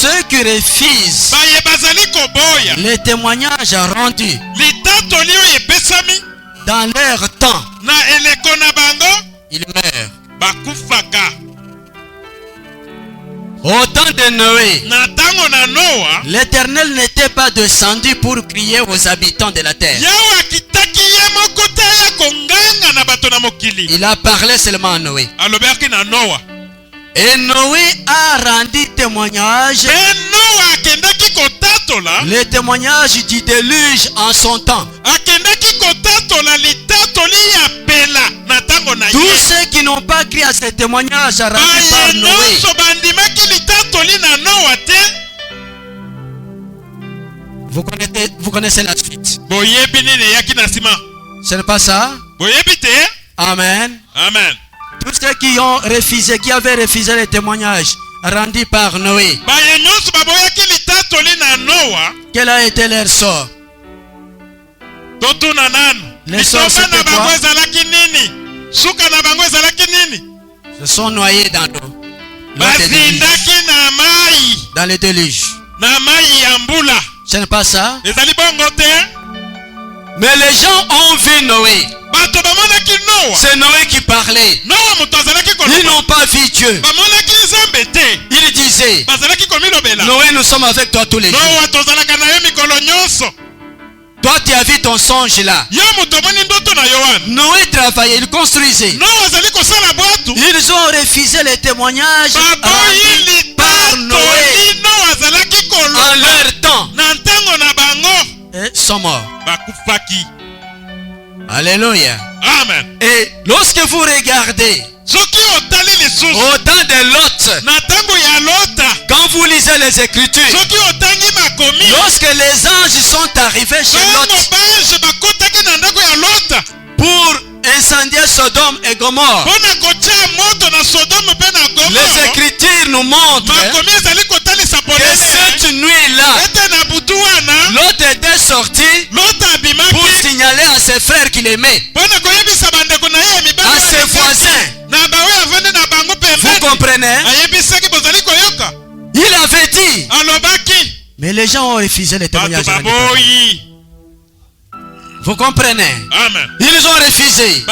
ceux qui refusent les témoignages rendus dans leur temps, ils meurent. Au temps de Noé, l'Éternel n'était pas descendu pour crier aux habitants de la terre. Il a parlé seulement à Noé. Et Noé a rendu témoignage, le témoignage du déluge en son temps. Tous ceux qui n'ont pas crié à ce témoignage rendu par Noé, vous connaissez la suite. Ce n'est pas ça? Amen. Amen. Tous ceux qui ont refusé, qui avaient refusé les témoignages rendus par Noé, quel a été leur sort? Le sort, c'était quoi? Se sont noyés dans l'eau. Dans le déluge. Ce n'est pas ça? Mais les gens ont vu Noé. C'est Noé qui parlait. Ils n'ont pas vu Dieu. Il disait, Noé, nous sommes avec toi tous les jours. Toi, tu as vu ton songe là. Noé travaillait, il construisait. Ils ont refusé les témoignages rendus par Noé en leur temps. Et sont morts. Alléluia. Amen. Et lorsque vous regardez au temps de Lot, quand vous lisez les Écritures, lorsque les anges sont arrivés chez Lot pour incendier Sodome et Gomorrhe, les Écritures nous montrent que cette nuit-là, Lot était sorti pour signaler à ses frères qu'il aimait, à ses voisins. Vous comprenez? Il avait dit, mais les gens ont refusé les témoignages. Vous comprenez? Amen. Ils ont refusé.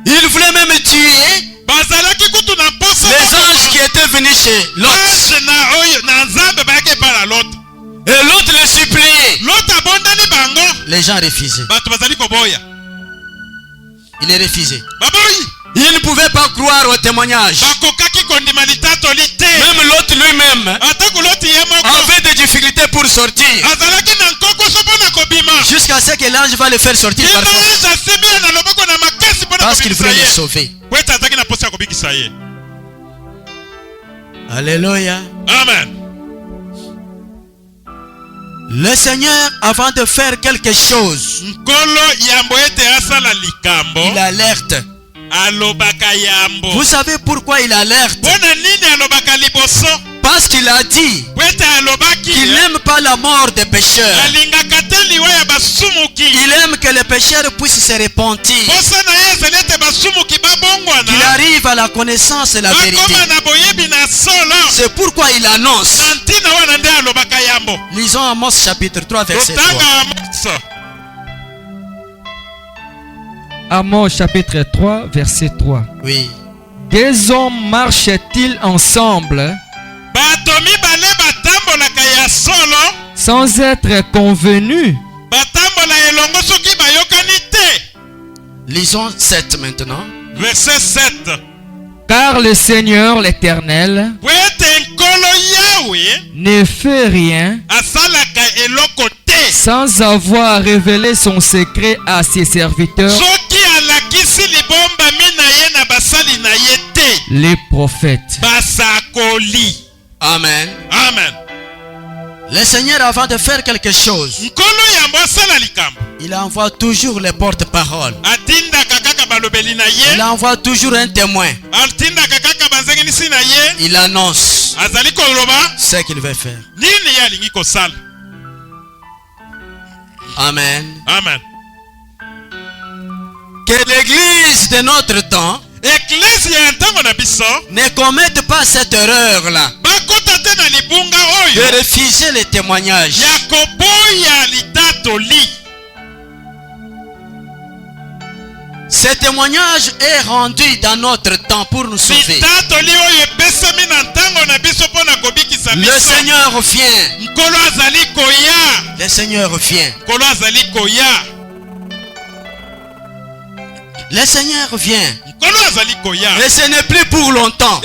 Ils voulaient même tuer les anges qui étaient venus chez Lot. Et l'autre les suppliait. Les gens refusaient. Il est refusé. Il ne pouvait pas croire au témoignage. Même l'autre lui-même avait des difficultés pour sortir. Jusqu'à ce que l'ange va le faire sortir par force. Parce qu'il voulait le sauver. Alléluia. Amen. Le Seigneur, avant de faire quelque chose, il alerte. Vous savez pourquoi il alerte? Parce qu'il a dit qu'il n'aime pas la mort des pécheurs. Il aime que les pécheurs puissent se repentir, qu'il arrive à la connaissance de la vérité. C'est pourquoi il annonce. Lisons Amos chapitre 3 verset 3. Amos chapitre 3 verset 3. Oui. Des hommes marchent-ils ensemble sans être convenus? Lisons 7 maintenant. Verset 7. Car le Seigneur l'Éternel ne fait rien sans avoir révélé son secret à ses serviteurs, les prophètes. Amen. Amen. Le Seigneur, avant de faire quelque chose, il envoie toujours les porte-paroles. Il envoie toujours un témoin. Il annonce ce qu'il veut faire. Amen. Amen. Que l'église de notre temps ne commette pas cette erreur-là. de refuser les témoignages. Ce témoignage est rendu dans notre temps pour nous sauver. Le Seigneur vient. Le Seigneur vient. Le Seigneur vient. Et ce n'est plus pour longtemps.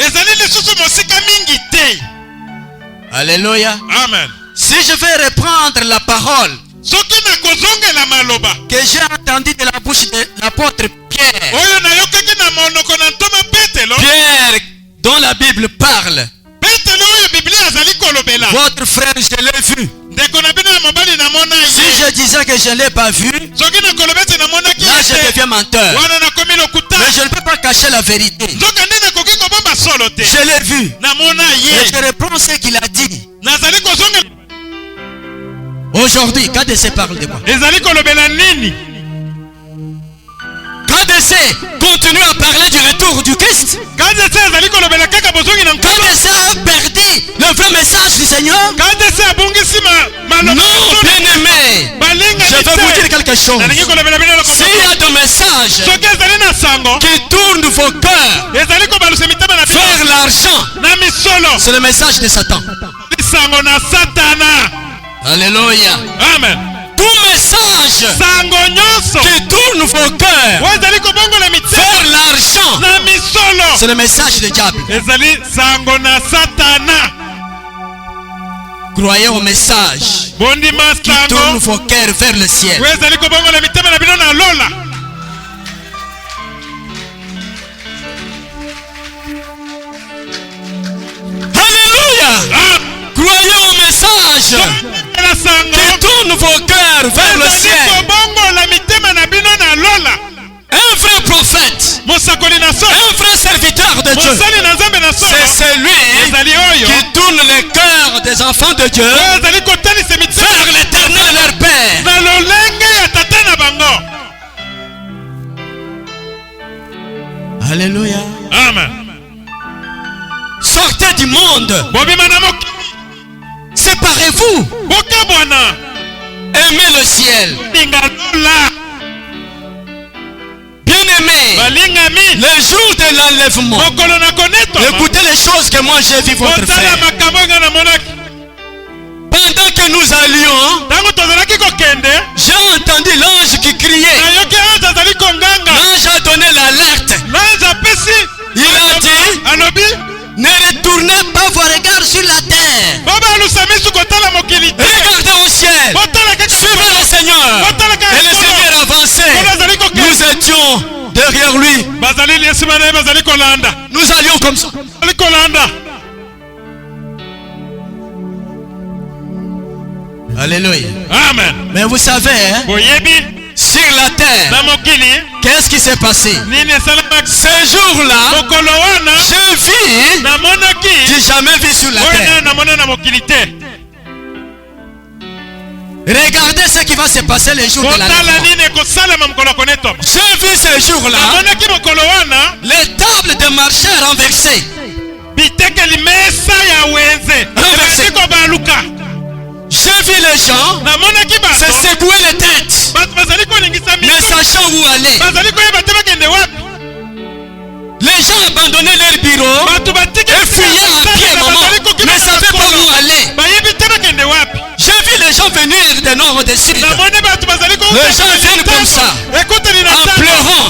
Alléluia. Amen. Si je vais reprendre la parole que j'ai entendue de la bouche de l'apôtre Pierre, Pierre dont la Bible parle, votre frère, je l'ai vu. Si je disais que je ne l'ai pas vu, là je deviens menteur. Mais je ne peux pas cacher la vérité. Je l'ai vu. Et je reprends ce qu'il a dit. Aujourd'hui, KDC parle de moi. KDC continue à parler du retour du Christ. KDC a perdu le vrai message du Seigneur. Non, bien-aimé, je vais vous dire quelque chose. S'il y a des messages qui tournent vos cœurs vers l'argent, c'est le message de Satan. Alléluia. Amen. Tout message qui tourne vos cœurs vers l'argent, c'est le message du diable. Croyez au message qui tourne vos cœurs vers le ciel. Alléluia. Croyez au message qui tourne vos cœurs vers le ciel. Un vrai prophète, un vrai serviteur de Dieu, c'est celui qui tourne les cœurs des enfants de Dieu vers l'éternel leur Père. Alléluia. Amen. Sortez du monde. Séparez-vous. Aimez le ciel. Bien-aimé, le jour de l'enlèvement, écoutez les choses que moi j'ai vu votre frère. Pendant que nous allions, j'ai entendu l'ange qui criait. L'ange a donné l'alerte. Il a dit, ne retournez pas vos regards sur la terre. Regardez au ciel. Suivez le Seigneur. Et le Seigneur avançait. Nous étions derrière lui. Nous allions comme ça. Alléluia. Amen. Mais vous savez, hein, sur la terre, qu'est-ce qui s'est passé? Ce jour-là, je vis, j'ai jamais vu sur la terre. Regardez ce qui va se passer les jours de l'enlèvement. J'ai vu ce jour-là les tables de marché renversées. J'ai vu les gens se secouer les têtes, ne sachant où aller. Les gens abandonnaient leur bureau et fuyaient à pied, maman, ne savaient pas où aller. J'ai vu les gens venir du nord et du sud. Les gens viennent comme ça, en pleurant,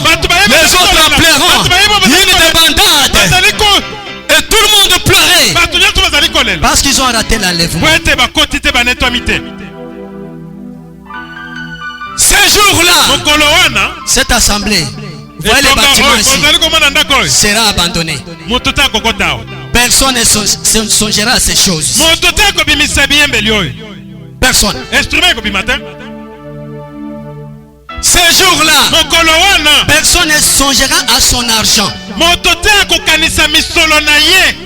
les autres en pleurant, une débandade. Et tout le monde pleurait parce qu'ils ont raté l'enlèvement. Ce jour-là, cette assemblée, vous voyez les bâtiments ici, sera abandonné. Personne ne songera à ces choses. Personne. Ce jour-là, personne ne songera à son argent.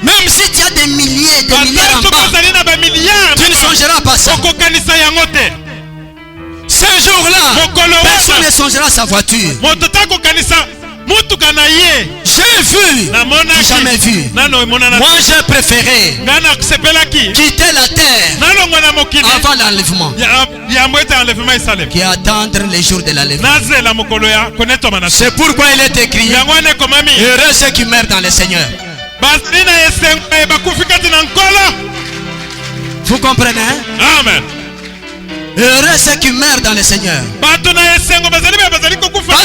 Même si tu as des milliers en bas, tu ne songeras pas ça. Ce jour-là, personne ne songera à sa voiture. j'ai vu, jamais vu. Moi j'ai préféré quitter la terre avant l'enlèvement qui attendre les jours de l'enlèvement. C'est pourquoi il est écrit: heureux ceux qui meurent dans le Seigneur. Vous comprenez? Amen. Heureux ceux qui meurent dans le Seigneur. Parce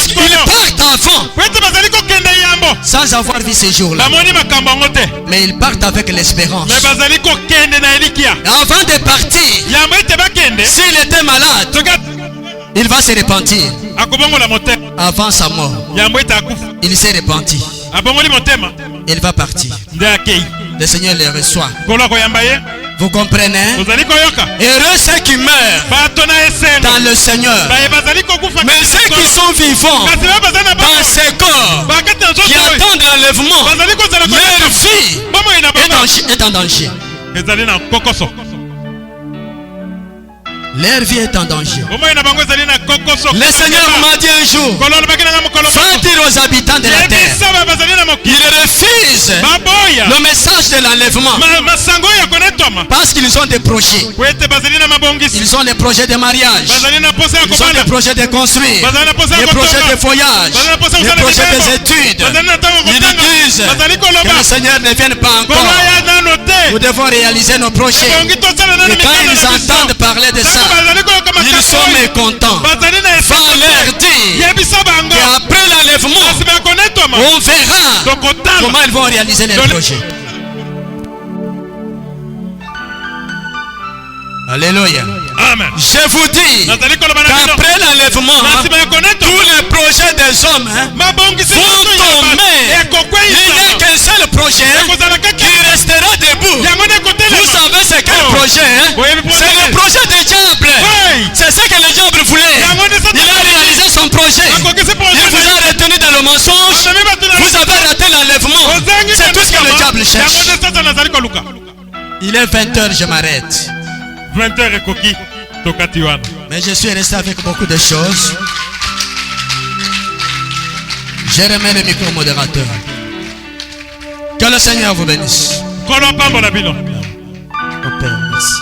qu'ils partent avant sans avoir vu ces jours-là. Mais ils partent avec l'espérance. Avant de partir, s'il était malade, il va se repentir. Avant sa mort, il s'est repenti. Il va partir. Le Seigneur les reçoit. Vous comprenez? Heureux ceux qui meurent dans le Seigneur. Mais ceux qui sont vivants dans ces corps qui attendent l'enlèvement, leur vie est en danger. Leur vie est en danger. Le Seigneur m'a dit un jour: va dire aux habitants de la terre, ils refusent le message de l'enlèvement parce qu'ils ont des projets. Ils ont des projets de mariage, ils ont des projets de construire, des projets de voyage, des projets des études. Ils disent que le Seigneur ne vienne pas encore. Nous devons réaliser nos projets. Et quand ils entendent parler de ça, ils sont mécontents. Va leur dire qu'après l'enlèvement, on verra comment ils vont réaliser les projets. Alléluia. Amen. Je vous dis qu'après l'enlèvement, tous les projets des hommes vont tomber. Il n'y a qu'un seul projet qui restera debout. Vous savez c'est quel projet? C'est le projet du diable. C'est ce que le diable voulait. Il a réalisé son projet. Il vous a retenu dans le mensonge. Vous avez raté l'enlèvement. C'est tout ce que le diable cherche. Il est 20h, je m'arrête. 20h et coquille. Mais je suis resté avec beaucoup de choses. Je remets le micro au modérateur. Que le Seigneur vous bénisse. Au Père, merci.